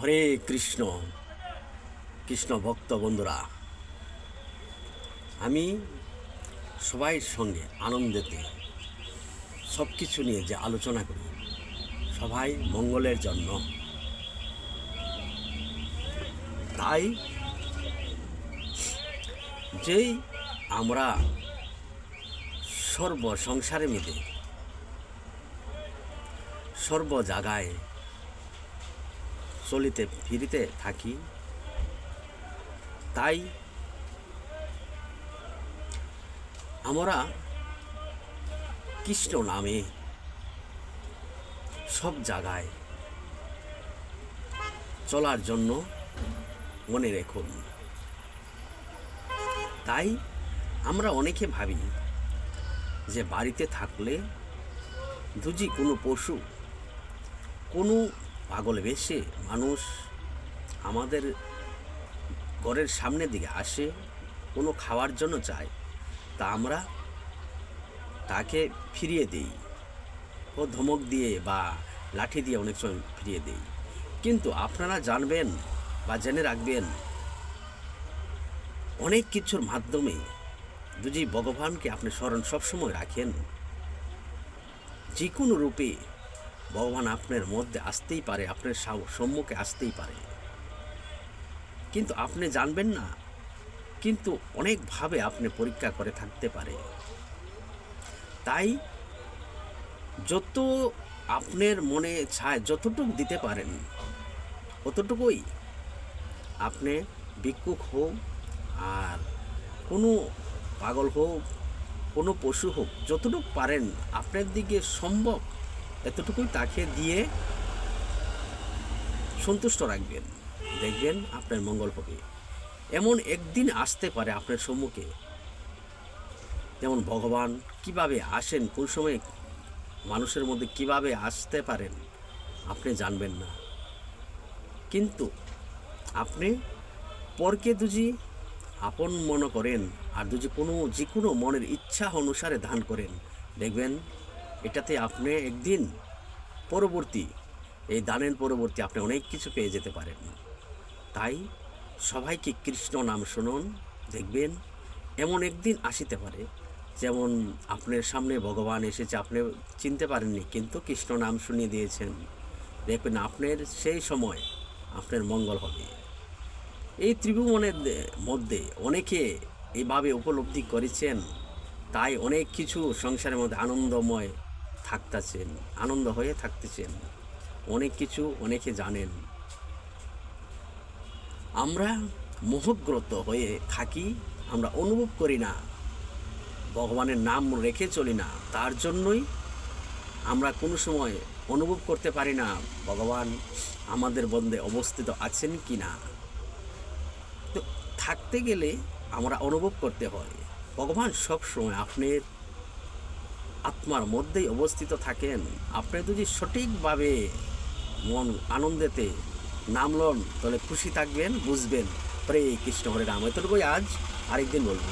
হরে কৃষ্ণ। কৃষ্ণ ভক্ত বন্ধুরা, আমি সবাই সঙ্গে আনন্দেতে সব কিছু নিয়ে যে আলোচনা করি, সবাই মঙ্গলের জন্য। তাই যেই আমরা সর্ব সংসারে মিলে সর্ব জায়গায় চলিতে ফিরিতে থাকি, তাই আমরা কৃষ্ণ নামে সব জায়গায় চলার জন্য মনে রাখুন। তাই আমরা অনেকে ভাবি যে বাড়িতে থাকলে যদি কোনো পশু, কোনো পাগল বেশে মানুষ আমাদের ঘরের সামনের দিকে আসে, কোনো খাওয়ার জন্য চায়, তা আমরা তাকে ফিরিয়ে দিই, ও ধমক দিয়ে বা লাঠি দিয়ে অনেক সময় ফিরিয়ে দিই। কিন্তু আপনারা জানবেন বা জেনে রাখবেন, অনেক কিছুর মাধ্যমে যদি ভগবানকে আপনি স্মরণ সবসময় রাখেন, যে কোনো রূপে ভগবান আপনার মধ্যে আসতেই পারে, আপনার সম্মুখে আসতেই পারে, কিন্তু আপনি জানবেন না। কিন্তু অনেকভাবে আপনি পরীক্ষা করে থাকতে পারে। তাই যত আপনার মনে চায় যতটুকু দিতে পারেন অতটুকুই আপনি ভিক্ষুক হোক আর কোনো পাগল হোক, কোনো পশু হোক, যতটুকু পারেন আপনার দিকে সম্ভব এতটুকুই তাকে দিয়ে সন্তুষ্ট রাখবেন। দেখবেন আপনার মঙ্গল হবে। এমন একদিন আসতে পারে আপনার সম্মুখে, যেমন ভগবান কিভাবে আসেন, কোন সময় মানুষের মধ্যে কিভাবে আসতে পারেন আপনি জানবেন না। কিন্তু আপনি পরকে দুজি আপন মনে করেন আর দুজি যে কোনো মনের ইচ্ছা অনুসারে দান করেন, দেখবেন এটাতে আপনি একদিন পরবর্তী এই দানের পরবর্তী আপনি অনেক কিছু পেয়ে যেতে পারেন। তাই সবাইকে কৃষ্ণ নাম শুনুন, দেখবেন এমন একদিন আসিতে পারে যেমন আপনার সামনে ভগবান এসেছে, আপনি চিনতে পারেননি, কিন্তু কৃষ্ণ নাম শুনিয়ে দিয়েছেন। দেখবেন আপনার সেই সময় আপনার মঙ্গল হবে। এই ত্রিভুবনের মধ্যে অনেকে এইভাবে উপলব্ধি করেছেন, তাই অনেক কিছু সংসারের মধ্যে আনন্দময় থাকতেছেন, আনন্দ হয়ে থাকতেছেন। অনেক কিছু অনেকে জানেন। আমরা মোহগ্রত হয়ে থাকি, আমরা অনুভব করি না, ভগবানের নাম রেখে চলি না। তার জন্যই আমরা কোনো সময় অনুভব করতে পারি না ভগবান আমাদের মধ্যে অবস্থিত আছেন কি না। তো থাকতে গেলে আমরা অনুভব করতে হয় ভগবান সব সময় আপনার আত্মার মধ্যেই অবস্থিত থাকেন। আপনি যদি সঠিকভাবে মন আনন্দেতে নাম লন, তাহলে খুশি থাকবেন, বুঝবেন। হরে কৃষ্ণ, হরে রাম। এতটুকুই আজ, আরেকদিন বলবো।